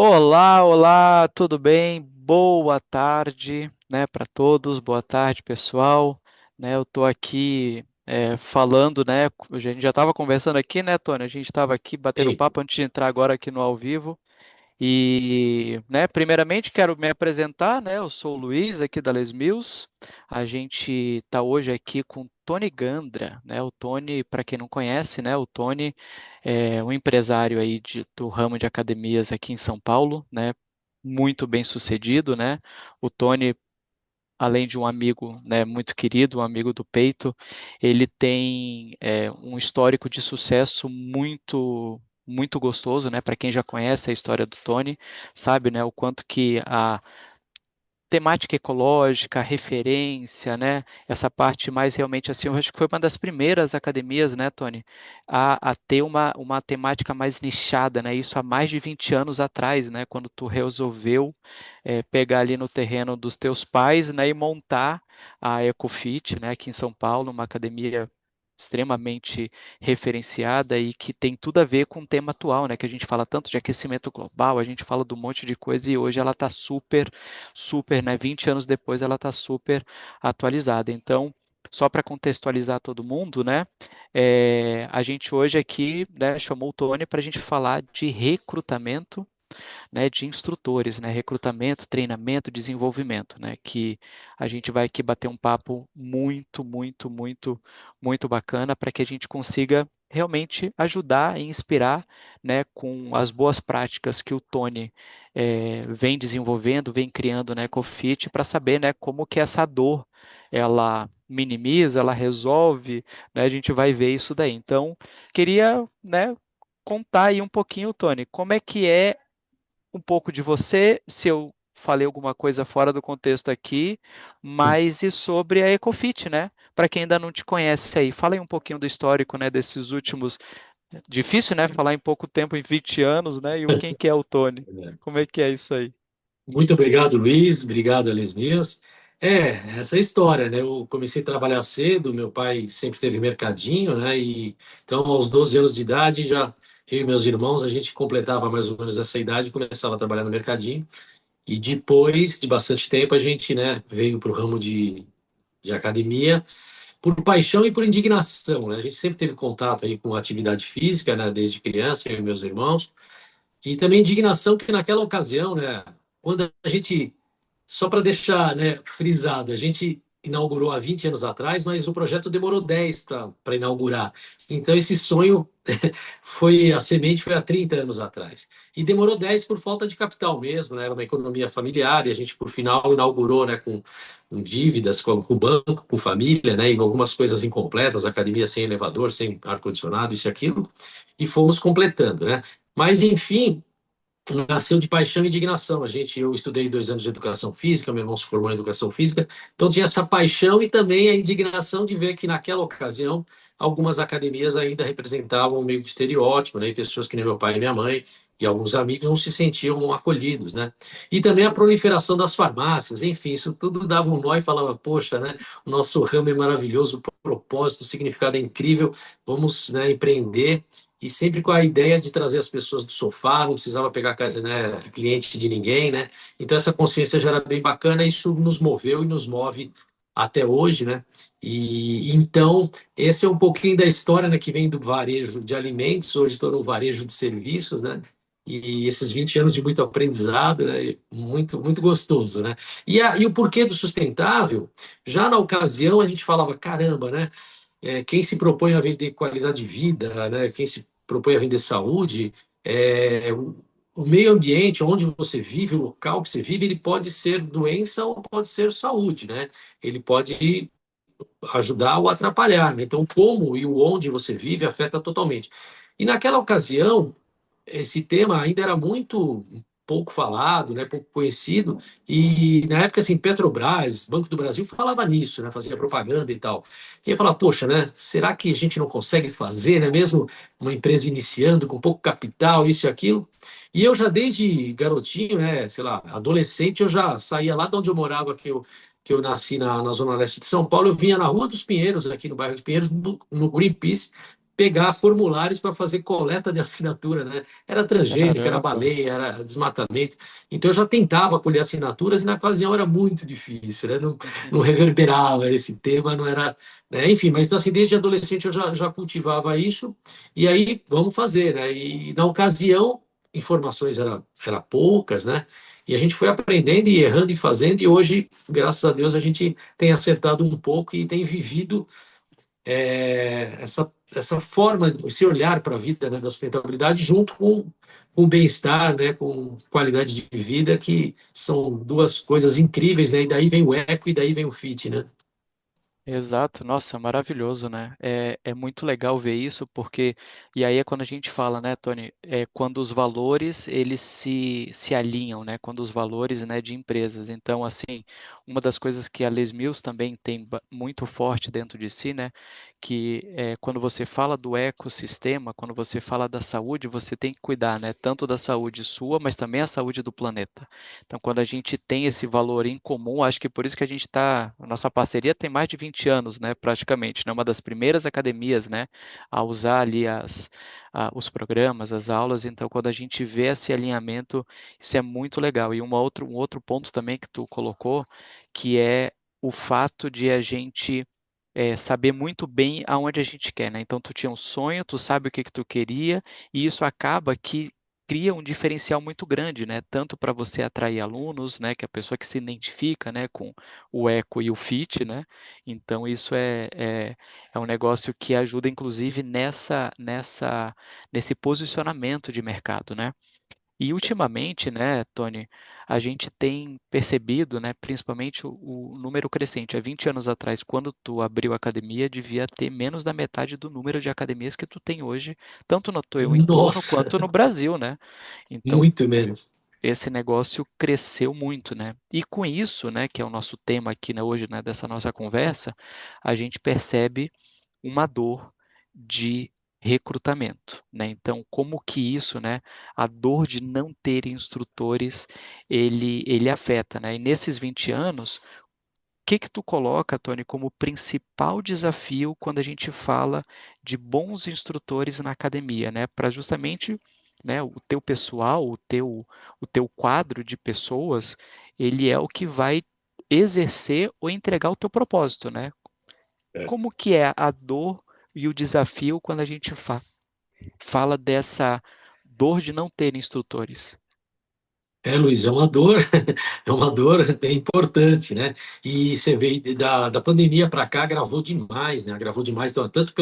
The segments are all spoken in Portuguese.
Olá, olá, tudo bem? Boa tarde, né, para todos. Boa tarde, pessoal. Eu estou aqui falando, né? A gente já estava conversando aqui, né, Tony? A gente estava aqui batendo um Sim. papo antes de entrar agora aqui no ao vivo. E, né, primeiramente quero me apresentar, né? Eu sou o Luiz aqui da Les Mills. A gente está hoje aqui com o Tony Gandra, né? O Tony, para quem não conhece, né? O Tony é um empresário aí do ramo de academias aqui em São Paulo, né? Muito bem sucedido, né? O Tony, além de um amigo, né, muito querido, um amigo do peito, ele tem um histórico de sucesso muito gostoso, né? Para quem já conhece a história do Tony, sabe, né, o quanto que a temática ecológica, referência, né? Essa parte mais realmente assim, eu acho que foi uma das primeiras academias, né, Tony, a ter uma temática mais nichada, né? Isso há mais de 20 anos atrás, né? Quando tu resolveu pegar ali no terreno dos teus pais, né, e montar a EcoFit, né, aqui em São Paulo, uma academia extremamente referenciada e que tem tudo a ver com o tema atual, né, que a gente fala tanto de aquecimento global, a gente fala de um monte de coisa e hoje ela está super, né, 20 anos depois ela está super atualizada. Então, só para contextualizar todo mundo, né, a gente hoje aqui, né, chamou o Tony para a gente falar de recrutamento, né, de instrutores, né, recrutamento, treinamento, desenvolvimento, né, que a gente vai aqui bater um papo muito bacana para que a gente consiga realmente ajudar e inspirar, né, com as boas práticas que o Tony vem desenvolvendo, vem criando na EcoFit para saber, né, como que essa dor ela minimiza, ela resolve, né, a gente vai ver isso daí. Então, queria, né, contar aí um pouquinho, Tony, como é que é um pouco de você, se eu falei alguma coisa fora do contexto aqui, mas e sobre a Ecofit, né? Para quem ainda não te conhece aí, fala aí um pouquinho do histórico, né, desses últimos, difícil, né, falar em pouco tempo, em 20 anos, né? E quem que é o Tony? Como é que é isso aí? Muito obrigado, Luiz. Obrigado, Alex Mills. Essa é a história, né? Eu comecei a trabalhar cedo, meu pai sempre teve mercadinho, né? E então, aos 12 anos de idade, já eu e meus irmãos, a gente completava mais ou menos essa idade e começava a trabalhar no mercadinho. E depois de bastante tempo, a gente, né, veio para o ramo de academia por paixão e por indignação, né? A gente sempre teve contato aí com atividade física, né, desde criança, eu e meus irmãos. E também indignação que naquela ocasião, né, quando a gente, só para deixar, né, frisado, a gente inaugurou há 20 anos atrás, mas o projeto demorou 10 para inaugurar. Então esse sonho foi, a semente foi há 30 anos atrás. E demorou 10 por falta de capital mesmo, né? Era uma economia familiar e a gente, por final, inaugurou, né, com dívidas com o banco, com família, né, e algumas coisas incompletas, academia sem elevador, sem ar-condicionado, isso e aquilo, e fomos completando, né? Mas, enfim, nasceu de paixão e indignação. Eu estudei 2 anos de educação física, meu irmão se formou em educação física, então tinha essa paixão e também a indignação de ver que naquela ocasião algumas academias ainda representavam meio que estereótipo, né? E pessoas que nem meu pai e minha mãe e alguns amigos não se sentiam acolhidos, né? E também a proliferação das farmácias, enfim, isso tudo dava um nó e falava, poxa, né? O nosso ramo é maravilhoso, o propósito, o significado é incrível, vamos, né, empreender e sempre com a ideia de trazer as pessoas do sofá, não precisava pegar, né, cliente de ninguém, né? Então essa consciência já era bem bacana, e isso nos moveu e nos move até hoje, né? E então esse é um pouquinho da história, né, que vem do varejo de alimentos, hoje estou no varejo de serviços, né? E esses 20 anos de muito aprendizado, né? Muito gostoso, né? E o porquê do sustentável, já na ocasião a gente falava, caramba, né? Quem se propõe a vender qualidade de vida, né, quem se propõe a vender saúde, o meio ambiente, onde você vive, o local que você vive, ele pode ser doença ou pode ser saúde, né? Ele pode ajudar ou atrapalhar, né? Então, como e o onde você vive afeta totalmente. E naquela ocasião, esse tema ainda era muito pouco falado, né, pouco conhecido, e na época, assim, Petrobras, Banco do Brasil falava nisso, né, fazia propaganda e tal. E ia falar, poxa, né, será que a gente não consegue fazer, né, mesmo uma empresa iniciando com pouco capital, isso e aquilo? E eu já desde garotinho, né, sei lá, adolescente, eu já saía lá de onde eu morava, que eu nasci na Zona Leste de São Paulo, eu vinha na Rua dos Pinheiros, aqui no bairro dos Pinheiros, no Greenpeace, pegar formulários para fazer coleta de assinatura, né? Era transgênico, era Caramba. baleia, era desmatamento. Então eu já tentava colher assinaturas e na ocasião era muito difícil, né? Não reverberava esse tema, não era, né? Enfim, mas assim, desde adolescente eu já cultivava isso e aí vamos fazer, né? E na ocasião informações era poucas, né? E a gente foi aprendendo e errando e fazendo, e hoje, graças a Deus, a gente tem acertado um pouco e tem vivido essa forma, esse olhar para a vida, né, da sustentabilidade, junto com o bem-estar, né, com qualidade de vida, que são duas coisas incríveis, né? E daí vem o eco e daí vem o fit, né? Exato, nossa, maravilhoso, né? É muito legal ver isso, porque, e aí é quando a gente fala, né, Tony, é quando os valores, eles se alinham, né, quando os valores, né, de empresas. Então, assim, uma das coisas que a Les Mills também tem muito forte dentro de si, né, que é quando você fala do ecossistema, quando você fala da saúde, você tem que cuidar, né, tanto da saúde sua, mas também a saúde do planeta. Então, quando a gente tem esse valor em comum, acho que por isso que a nossa parceria tem mais de 20 anos, né, praticamente, né, uma das primeiras academias, né, a usar ali os programas, as aulas. Então, quando a gente vê esse alinhamento, isso é muito legal. E um outro ponto também que tu colocou, que é o fato de a gente saber muito bem aonde a gente quer, né? Então, tu tinha um sonho, tu sabe o que que tu queria, e isso acaba que cria um diferencial muito grande, né? Tanto para você atrair alunos, né? Que é a pessoa que se identifica, né? Com o eco e o fit, né? Então isso é um negócio que ajuda, inclusive, nesse posicionamento de mercado, né? E ultimamente, né, Tony, a gente tem percebido, né, principalmente o número crescente. Há 20 anos atrás, quando tu abriu a academia, devia ter menos da metade do número de academias que tu tem hoje, tanto no teu entorno Nossa, quanto no Brasil, né? Então, muito menos. esse negócio cresceu muito, né? E com isso, né, que é o nosso tema aqui, né, hoje, né, dessa nossa conversa, a gente percebe uma dor de recrutamento, né? Então, como que isso, né, a dor de não ter instrutores, ele afeta, né? E nesses 20 anos, o que que tu coloca, Tony, como principal desafio quando a gente fala de bons instrutores na academia, né? Para justamente, né, o teu pessoal, o teu quadro de pessoas, ele é o que vai exercer ou entregar o teu propósito, né? É. Como que é a dor e o desafio quando a gente fala dessa dor de não ter instrutores? Luiz, é uma dor, é uma dor bem importante, né? E você vê da pandemia para cá gravou demais, né? Gravou demais, então, tanto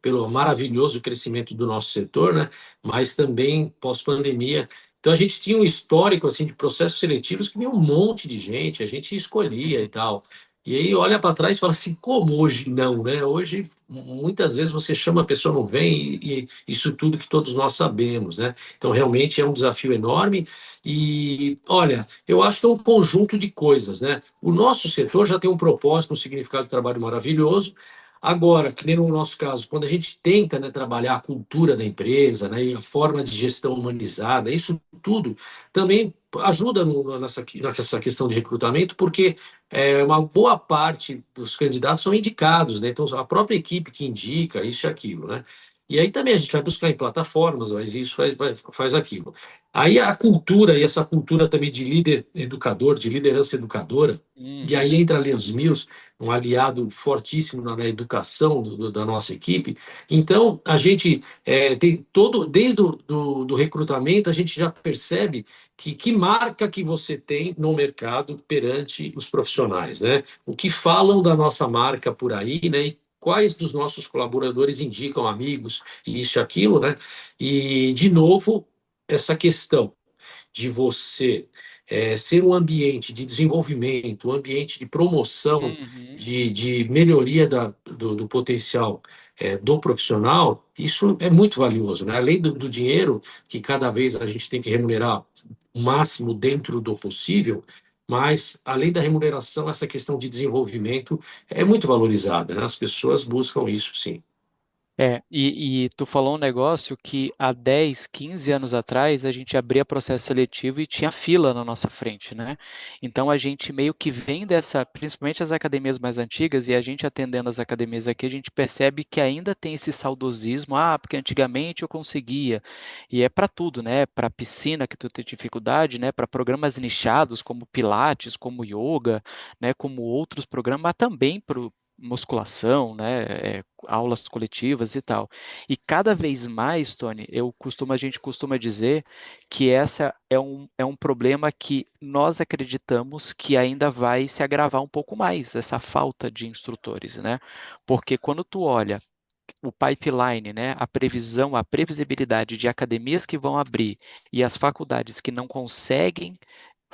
pelo maravilhoso crescimento do nosso setor, né? Mas também pós-pandemia. Então a gente tinha um histórico assim de processos seletivos que vinha um monte de gente, a gente escolhia e tal. E aí olha para trás e fala assim, como hoje não, né? Hoje muitas vezes você chama a pessoa não vem e isso tudo que todos nós sabemos, né? Então realmente é um desafio enorme. E, olha, eu acho que é um conjunto de coisas, né? O nosso setor já tem um propósito, um significado de trabalho maravilhoso. Agora, que nem no nosso caso, quando a gente tenta, né, trabalhar a cultura da empresa, né, e a forma de gestão humanizada, isso tudo também ajuda nessa questão de recrutamento, porque uma boa parte dos candidatos são indicados, né? Então, a própria equipe que indica isso e aquilo, né? E aí também a gente vai buscar em plataformas, mas isso faz aquilo. Aí a cultura, e essa cultura também de líder educador, de liderança educadora, e aí Uhum, entra a Leos Mills, um aliado fortíssimo na educação da nossa equipe. Então, a gente tem todo, desde do recrutamento, a gente já percebe que marca que você tem no mercado perante os profissionais, né? O que falam da nossa marca por aí, né? E quais dos nossos colaboradores indicam amigos, e isso e aquilo, né? E, de novo, essa questão de você ser um ambiente de desenvolvimento, um ambiente de promoção, uhum. de melhoria do potencial do profissional, isso é muito valioso, né? Além do dinheiro, que cada vez a gente tem que remunerar o máximo dentro do possível, mas, além da remuneração, essa questão de desenvolvimento é muito valorizada, né? As pessoas buscam isso, sim. E tu falou um negócio que há 10, 15 anos atrás a gente abria processo seletivo e tinha fila na nossa frente, né? Então a gente meio que vem dessa, principalmente as academias mais antigas, e a gente atendendo as academias aqui, a gente percebe que ainda tem esse saudosismo, porque antigamente eu conseguia. E é para tudo, né? Para piscina que tu tem dificuldade, né? Para programas nichados como Pilates, como yoga, né? Como outros programas, mas também para musculação, né, aulas coletivas e tal. E cada vez mais, Tony, a gente costuma dizer que essa é um problema que nós acreditamos que ainda vai se agravar um pouco mais, essa falta de instrutores, né? Porque quando tu olha o pipeline, né, a previsão, a previsibilidade de academias que vão abrir e as faculdades que não conseguem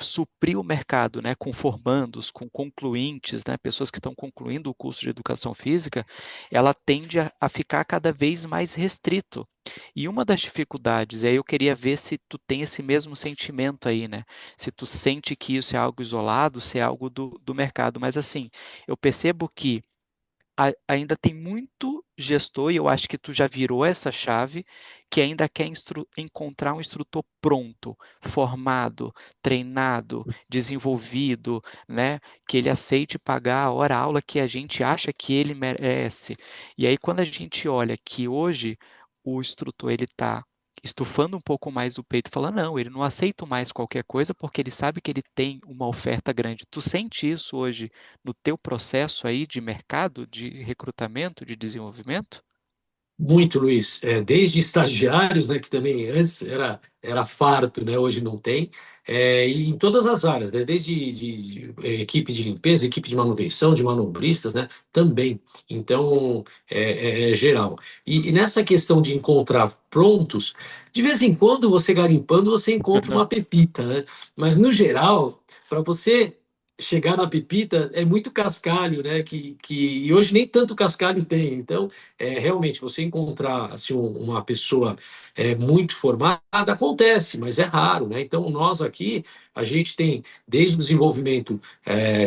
suprir o mercado, né, com formandos, com concluintes, né, pessoas que estão concluindo o curso de educação física, ela tende a ficar cada vez mais restrito. E uma das dificuldades, e aí eu queria ver se tu tem esse mesmo sentimento aí, né? Se tu sente que isso é algo isolado, se é algo do mercado. Mas assim, eu percebo que ainda tem muito gestor, e eu acho que tu já virou essa chave, que ainda quer encontrar um instrutor pronto, formado, treinado, desenvolvido, né? Que ele aceite pagar a hora aula que a gente acha que ele merece. E aí, quando a gente olha que hoje o instrutor ele está estufando um pouco mais o peito, falando, não, ele não aceita mais qualquer coisa porque ele sabe que ele tem uma oferta grande. Tu sente isso hoje no teu processo aí de mercado, de recrutamento, de desenvolvimento? Muito, Luiz. Desde estagiários, né, que também antes era farto, né, hoje não tem, e em todas as áreas, né, desde equipe de limpeza, equipe de manutenção, de manobristas, né, também. Então, é geral. E nessa questão de encontrar prontos, de vez em quando você garimpando, você encontra uma pepita, né? Mas no geral, para você chegar na pepita, é muito cascalho, né? E hoje nem tanto cascalho tem. Então, realmente, você encontrar assim, uma pessoa muito formada, acontece, mas é raro, né? Então, nós aqui, a gente tem desde o desenvolvimento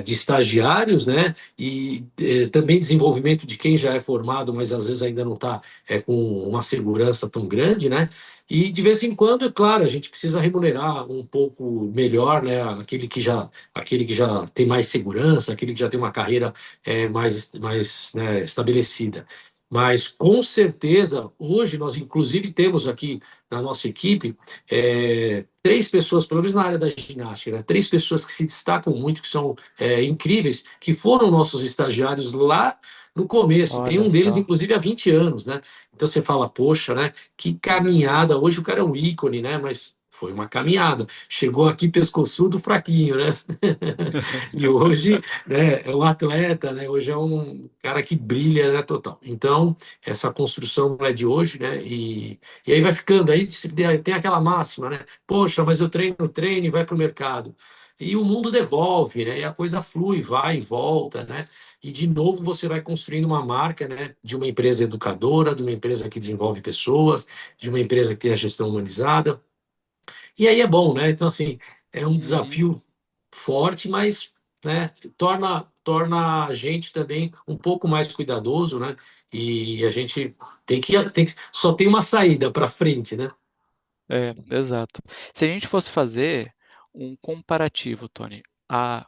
de estagiários, né? E também desenvolvimento de quem já é formado, mas às vezes ainda não está com uma segurança tão grande, né? E de vez em quando, é claro, a gente precisa remunerar um pouco melhor, né? Aquele que já tem mais segurança, aquele que já tem uma carreira mais né, estabelecida. Mas, com certeza, hoje nós, inclusive, temos aqui na nossa equipe três pessoas, pelo menos na área da ginástica, né, três pessoas que se destacam muito, que são incríveis, que foram nossos estagiários lá no começo. Tem Olha um deles, só. inclusive, há 20 anos, né? Então você fala, poxa, né? Que caminhada. Hoje o cara é um ícone, né? Mas foi uma caminhada. Chegou aqui pescoçudo, fraquinho, né? E hoje né, é um atleta, né? Hoje é um cara que brilha, né, total. Então, essa construção não é de hoje, né? E aí vai ficando, aí tem aquela máxima, né? Poxa, mas eu treino e vai para o mercado. E o mundo devolve, né? E a coisa flui, vai e volta, né? E de novo você vai construindo uma marca, né? De uma empresa educadora, de uma empresa que desenvolve pessoas, de uma empresa que tem a gestão humanizada. E aí é bom, né? Então, assim, é um Uhum. desafio forte, mas né, torna a gente também um pouco mais cuidadoso, né? E a gente só tem uma saída para frente, né? Exato. Se a gente fosse fazer um comparativo, Tony, há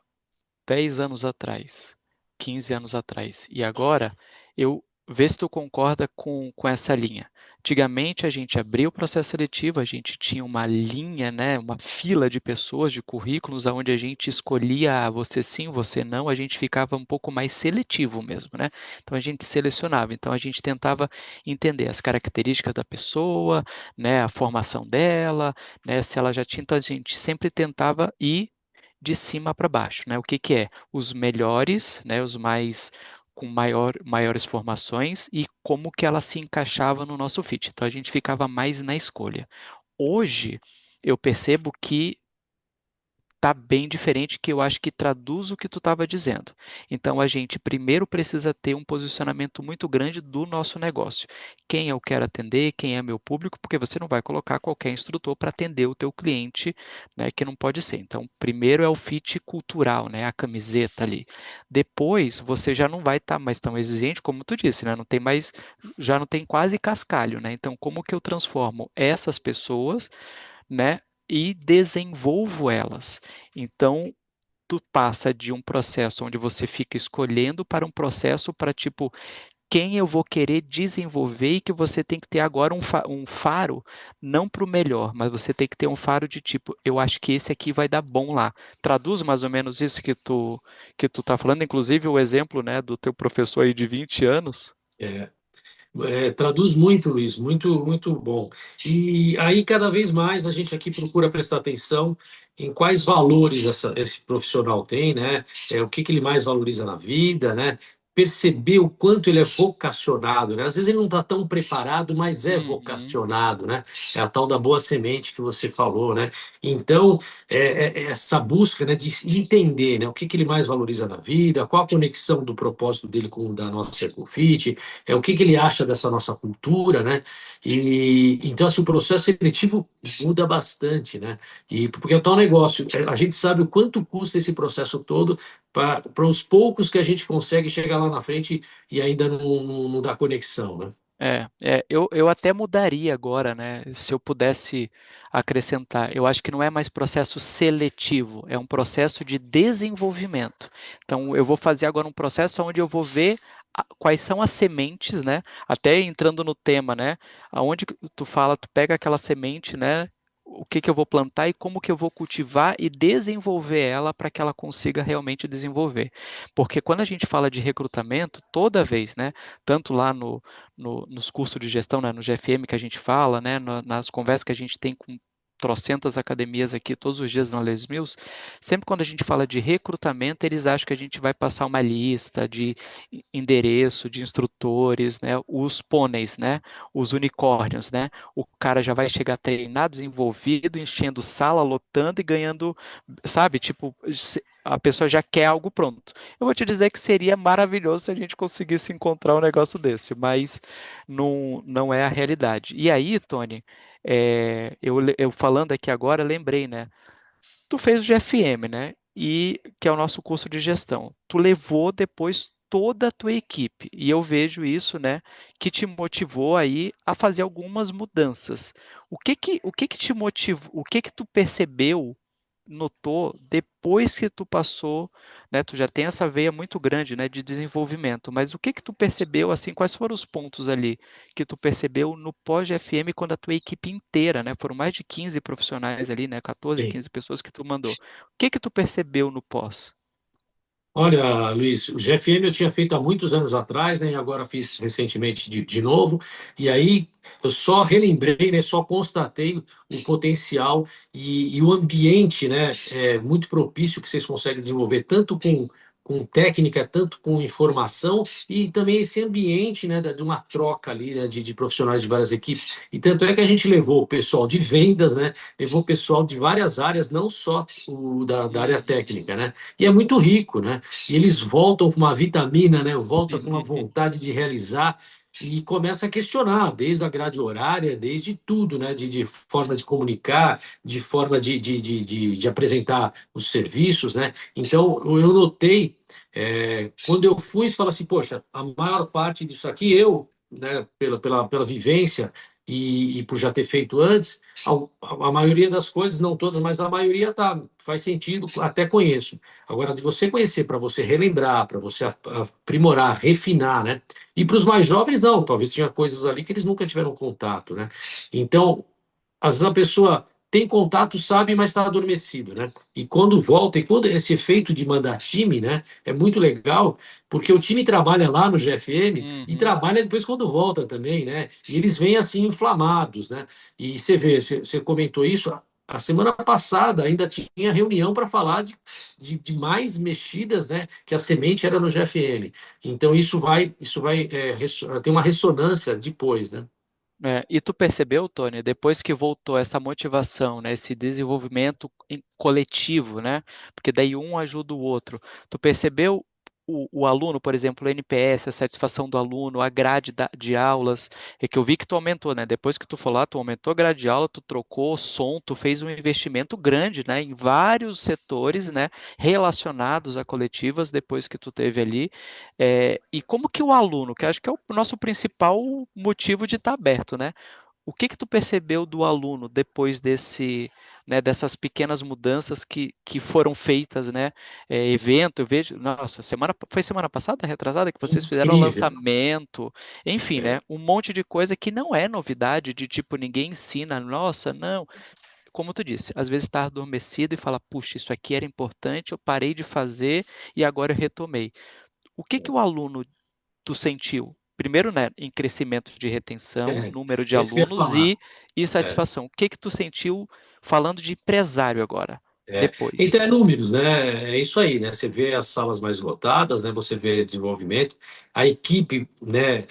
10 anos atrás, 15 anos atrás e agora, eu vê se tu concorda com essa linha. Antigamente a gente abria o processo seletivo, a gente tinha uma linha, né, uma fila de pessoas, de currículos, onde a gente escolhia você sim, você não, a gente ficava um pouco mais seletivo mesmo, né? Então a gente selecionava, então a gente tentava entender as características da pessoa, né, a formação dela, né, se ela já tinha, então a gente sempre tentava ir de cima para baixo, né? O que que é? Os melhores, né? Os mais com maiores formações e como que ela se encaixava no nosso fit. Então a gente ficava mais na escolha. Hoje eu percebo que tá bem diferente, que eu acho que traduz o que tu estava dizendo. Então, a gente primeiro precisa ter um posicionamento muito grande do nosso negócio. Quem eu quero atender, quem é meu público, porque você não vai colocar qualquer instrutor para atender o teu cliente, né, que não pode ser. Então, primeiro é o fit cultural, né, a camiseta ali. Depois, você já não vai estar mais tão exigente, como tu disse, né, não tem mais, já não tem quase cascalho, né? Então, como que eu transformo essas pessoas, né, e desenvolvo elas? Então, tu passa de um processo onde você fica escolhendo para um processo para tipo quem eu vou querer desenvolver e que você tem que ter agora um faro, não para o melhor, mas você tem que ter um faro de tipo, eu acho que esse aqui vai dar bom lá. Traduz mais ou menos isso que tu tá falando, inclusive o exemplo, né, do teu professor aí de 20 anos. É, traduz muito, Luiz, muito, muito bom. E aí, cada vez mais, a gente aqui procura prestar atenção em quais valores esse profissional tem, né? O que ele mais valoriza na vida, né? Perceber o quanto ele é vocacionado, né? Às vezes ele não está tão preparado, mas é Uhum. vocacionado, né? É a tal da boa semente que você falou, né? Então, essa busca, né, de entender, né, o que ele mais valoriza na vida, qual a conexão do propósito dele com o da nossa Ecofit, o que ele acha dessa nossa cultura, né? E então assim, o processo seletivo muda bastante, né? E porque é tal negócio, a gente sabe o quanto custa esse processo todo para os poucos que a gente consegue chegar lá na frente e ainda não dá conexão, né? Eu até mudaria agora, né? Se eu pudesse acrescentar, eu acho que não é mais processo seletivo, é um processo de desenvolvimento. Então, eu vou fazer agora um processo onde eu vou ver quais são as sementes, né? Até entrando no tema, né? Aonde que tu fala, tu pega aquela semente, né? O que que eu vou plantar e como que eu vou cultivar e desenvolver ela para que ela consiga realmente desenvolver. Porque quando a gente fala de recrutamento, toda vez, né? Tanto lá nos cursos de gestão, né, no GFM que a gente fala, né, nas conversas que a gente tem com trocentas academias aqui todos os dias no Les Mills, sempre quando a gente fala de recrutamento, eles acham que a gente vai passar uma lista de endereço, de instrutores, né, os pôneis, né, os unicórnios, né, o cara já vai chegar treinado, desenvolvido, enchendo sala, lotando e ganhando, sabe, tipo, a pessoa já quer algo pronto. Eu vou te dizer que seria maravilhoso se a gente conseguisse encontrar um negócio desse, mas não é a realidade. E aí, Tony, eu falando aqui agora, lembrei, né? Tu fez o GFM, né? E que é o nosso curso de gestão. Tu levou depois toda a tua equipe. E eu vejo isso, né, que te motivou aí a fazer algumas mudanças. O que que te motivou? O que que tu percebeu, notou depois que tu passou, né? Tu já tem essa veia muito grande, né, de desenvolvimento. Mas o que que tu percebeu assim? Quais foram os pontos ali que tu percebeu no pós-GFM quando a tua equipe inteira, né? Foram mais de 15 profissionais ali, né? 14, Sim. 15 pessoas que tu mandou. O que que tu percebeu no pós? Olha, Luiz, o GFM eu tinha feito há muitos anos atrás, né? E agora fiz recentemente de novo. E aí eu só relembrei, né? Só constatei o potencial e o ambiente, né? Muito propício que vocês conseguem desenvolver, tanto com técnica, tanto com informação, e também esse ambiente, né? De uma troca ali, né, de profissionais de várias equipes. E tanto é que a gente levou o pessoal de vendas, né? Levou o pessoal de várias áreas, não só o da área Uhum. técnica, né? E é muito rico, né? E eles voltam com uma vitamina, né? Voltam com uma vontade de realizar e começa a questionar, desde a grade horária, desde tudo, né? De forma de comunicar, de forma de apresentar os serviços, né? Então, eu notei, quando eu fui, fala assim, poxa, a maior parte disso aqui, eu, né, pela vivência e por já ter feito antes, a maioria das coisas, não todas, mas a maioria faz sentido, até conheço. Agora, de você conhecer, para você relembrar, para você aprimorar, refinar, né? E para os mais jovens, não, talvez tinha coisas ali que eles nunca tiveram contato, né? Então, às vezes a pessoa tem contato, sabe, mas está adormecido, né? E quando volta, e quando esse efeito de mandar time, né, é muito legal, porque o time trabalha lá no GFM e Uhum. trabalha depois quando volta também, né? E eles vêm assim inflamados, né? E você vê, você comentou isso, a semana passada ainda tinha reunião para falar de mais mexidas, né? Que a semente era no GFM. Então isso vai ter uma ressonância depois, né? E tu percebeu, Tony, depois que voltou essa motivação, né, esse desenvolvimento coletivo, né, porque daí um ajuda o outro. Tu percebeu o aluno, por exemplo, o NPS, a satisfação do aluno, a grade de aulas, é que eu vi que tu aumentou, né? Depois que tu falou lá, tu aumentou a grade de aula, tu trocou o som, tu fez um investimento grande, né, em vários setores, né, relacionados a coletivas, depois que tu teve ali. E como que o aluno, que acho que é o nosso principal motivo de estar aberto, né? O que que tu percebeu do aluno depois dessas pequenas mudanças que foram feitas, né? Evento, eu vejo, nossa, foi semana passada, retrasada, que vocês fizeram o Incrível. lançamento, enfim, É, né? Um monte de coisa que não é novidade, de tipo, ninguém ensina, nossa, não. Como tu disse, às vezes está adormecido e fala, puxa, isso aqui era importante, eu parei de fazer e agora eu retomei. O que que o aluno tu sentiu? Primeiro, né, em crescimento de retenção, é, número de é isso que eu ia alunos falar. e É. satisfação. O que que tu sentiu falando de empresário agora, Então depois? é números, né? É isso aí, né? Você vê as salas mais lotadas, né? Você vê desenvolvimento, a equipe, né?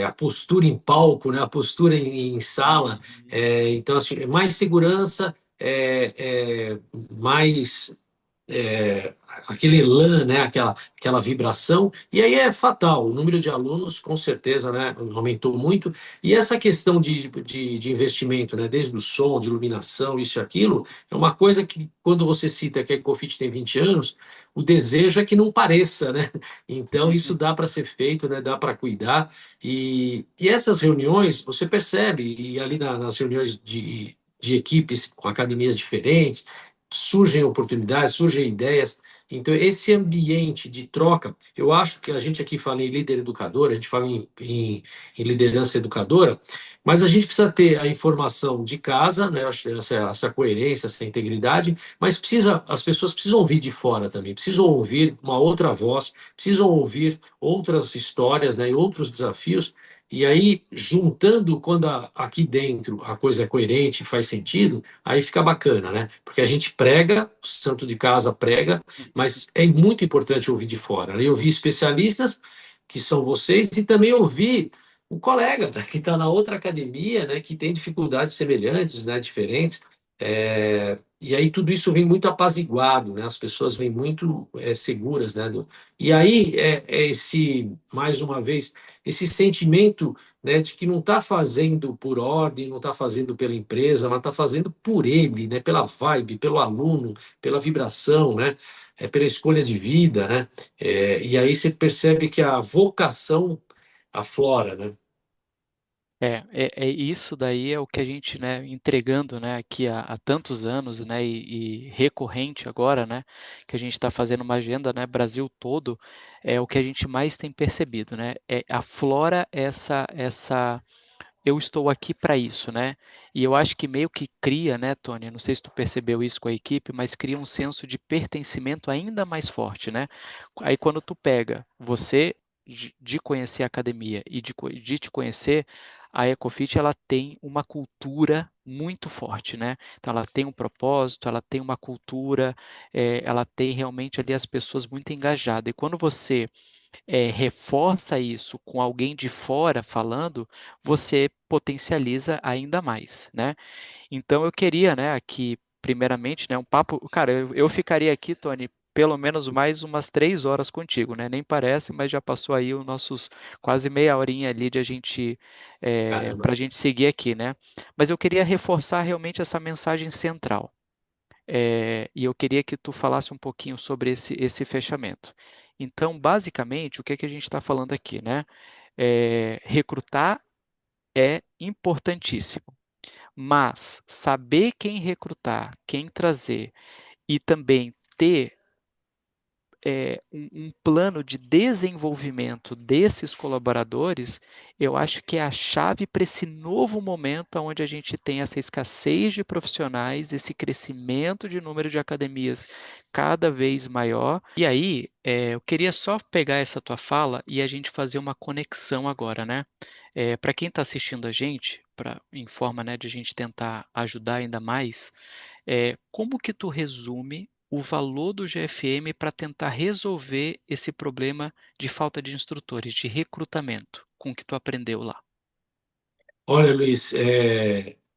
A postura em palco, né? A postura em sala. Uhum. Então assim, é mais segurança, mais é, aquele elan, né? Aquela vibração, e aí é fatal. O número de alunos, com certeza, né? Aumentou muito. E essa questão de investimento, né? Desde o som, de iluminação, isso e aquilo, é uma coisa que, quando você cita que a Ecofit tem 20 anos, o desejo é que não pareça, né? Então, isso dá para ser feito, né? Dá para cuidar. E essas reuniões, você percebe, e ali nas reuniões de equipes com academias diferentes, surgem oportunidades, surgem ideias. Então, esse ambiente de troca, eu acho que a gente aqui fala em líder educador, a gente fala em liderança educadora, mas a gente precisa ter a informação de casa, né? Eu acho essa coerência, essa integridade, mas as pessoas precisam ouvir de fora também, precisam ouvir uma outra voz, precisam ouvir outras histórias, né? E outros desafios. E aí, juntando, quando aqui dentro a coisa é coerente, faz sentido, aí fica bacana, né? Porque a gente prega, o santo de casa prega, mas é muito importante ouvir de fora, né? Eu ouvi especialistas, que são vocês, e também ouvir um colega que está na outra academia, né? Que tem dificuldades semelhantes, né? Diferentes. E aí tudo isso vem muito apaziguado, né? As pessoas vêm muito seguras, né? E aí mais uma vez, esse sentimento, né, de que não está fazendo por ordem, não está fazendo pela empresa, mas está fazendo por ele, né, pela vibe, pelo aluno, pela vibração, né, pela escolha de vida, né, e aí você percebe que a vocação aflora, né. Isso daí é o que a gente, né, entregando, né, aqui há tantos anos, né, e recorrente agora, né, que a gente está fazendo uma agenda, né, Brasil todo, é o que a gente mais tem percebido, né, aflora essa eu estou aqui para isso, né? E eu acho que meio que cria, né, Tony? Não sei se tu percebeu isso com a equipe, mas cria um senso de pertencimento ainda mais forte, né? Aí quando tu pega você de conhecer a academia e de te conhecer, a Ecofit ela tem uma cultura muito forte, né? Então ela tem um propósito, ela tem uma cultura, ela tem realmente ali as pessoas muito engajadas. E quando você reforça isso com alguém de fora falando, você potencializa ainda mais, né? Então eu queria, né, aqui, primeiramente, né, um papo. Cara, eu ficaria aqui, Tony, pelo menos mais umas 3 horas contigo, né? Nem parece, mas já passou aí os nossos quase meia horinha ali de a gente, Caramba. para a gente seguir aqui, né? Mas eu queria reforçar realmente essa mensagem central. E eu queria que tu falasse um pouquinho sobre esse fechamento. Então, basicamente, o que é que a gente está falando aqui, né? Recrutar é importantíssimo, mas saber quem recrutar, quem trazer e também ter um plano de desenvolvimento desses colaboradores, eu acho que é a chave para esse novo momento onde a gente tem essa escassez de profissionais, esse crescimento de número de academias cada vez maior. E aí, eu queria só pegar essa tua fala e a gente fazer uma conexão agora, né? Para quem está assistindo a gente, em forma, né, de a gente tentar ajudar ainda mais, como que tu resume o valor do GFM para tentar resolver esse problema de falta de instrutores, de recrutamento? com o que tu aprendeu lá? Olha, Luiz,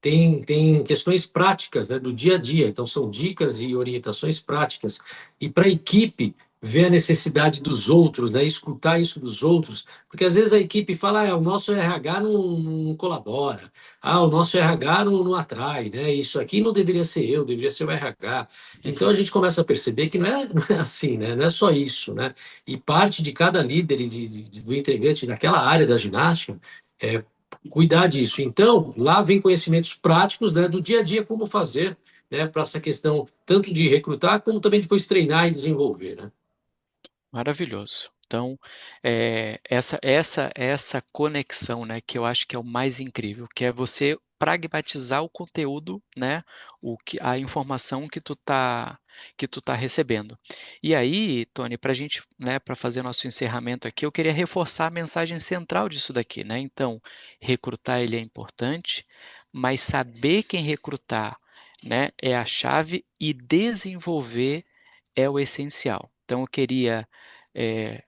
tem questões práticas, né, do dia a dia, então são dicas e orientações práticas. E para a equipe ver a necessidade dos outros, né, escutar isso dos outros, porque às vezes a equipe fala, o nosso RH não colabora, o nosso RH não atrai, né, isso aqui não deveria ser eu, deveria ser o RH. Então a gente começa a perceber que não é assim, né, não é só isso, né, e parte de cada líder e do integrante daquela área da ginástica é cuidar disso. Então, lá vem conhecimentos práticos, né, do dia a dia, como fazer, né, para essa questão tanto de recrutar, como também depois treinar e desenvolver, né? Maravilhoso. Então, essa conexão, né, que eu acho que é o mais incrível, que é você pragmatizar o conteúdo, né, a informação que tu tá recebendo. E aí, Tony, para a gente, né, para fazer nosso encerramento aqui, eu queria reforçar a mensagem central disso daqui, né? Então, recrutar ele é importante, mas saber quem recrutar, né, é a chave e desenvolver é o essencial. Então, eu queria é,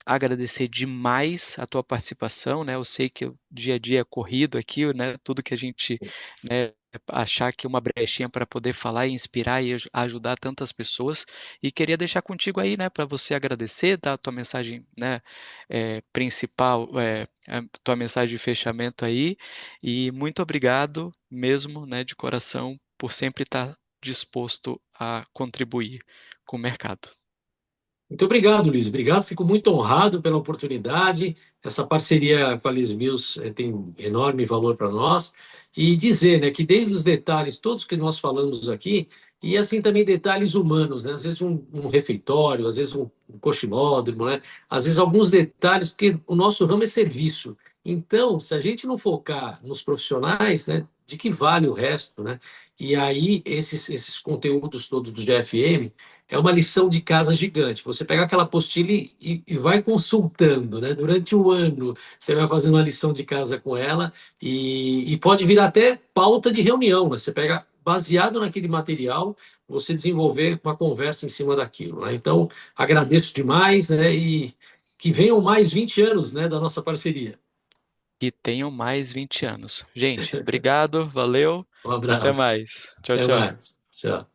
agradecer demais a tua participação, né? Eu sei que o dia a dia é corrido aqui, né? Tudo que a gente, né, achar que uma brechinha para poder falar e inspirar e ajudar tantas pessoas. E queria deixar contigo aí, né, para você agradecer, dar a tua mensagem, né, principal, a tua mensagem de fechamento aí. E muito obrigado mesmo, né, de coração, por sempre estar disposto a contribuir com o mercado. Muito obrigado, Luiz. Obrigado, fico muito honrado pela oportunidade. Essa parceria com a Les Mills tem enorme valor para nós. E dizer, né, que desde os detalhes, todos que nós falamos aqui, e assim também detalhes humanos, né? Às vezes um refeitório, às vezes um coxinódromo, né? Às vezes alguns detalhes, porque o nosso ramo é serviço. Então, se a gente não focar nos profissionais, né, de que vale o resto, né? E aí, esses conteúdos todos do GFM, é uma lição de casa gigante. Você pega aquela apostila e vai consultando, né? Durante o ano, você vai fazendo uma lição de casa com ela e pode virar até pauta de reunião, né? Você pega, baseado naquele material, você desenvolver uma conversa em cima daquilo, né? Então, agradeço demais, né? E que venham mais 20 anos, né, da nossa parceria. Que tenham mais 20 anos. Gente, obrigado, valeu, Um até abraço. mais. Tchau, Até tchau. mais. Tchau.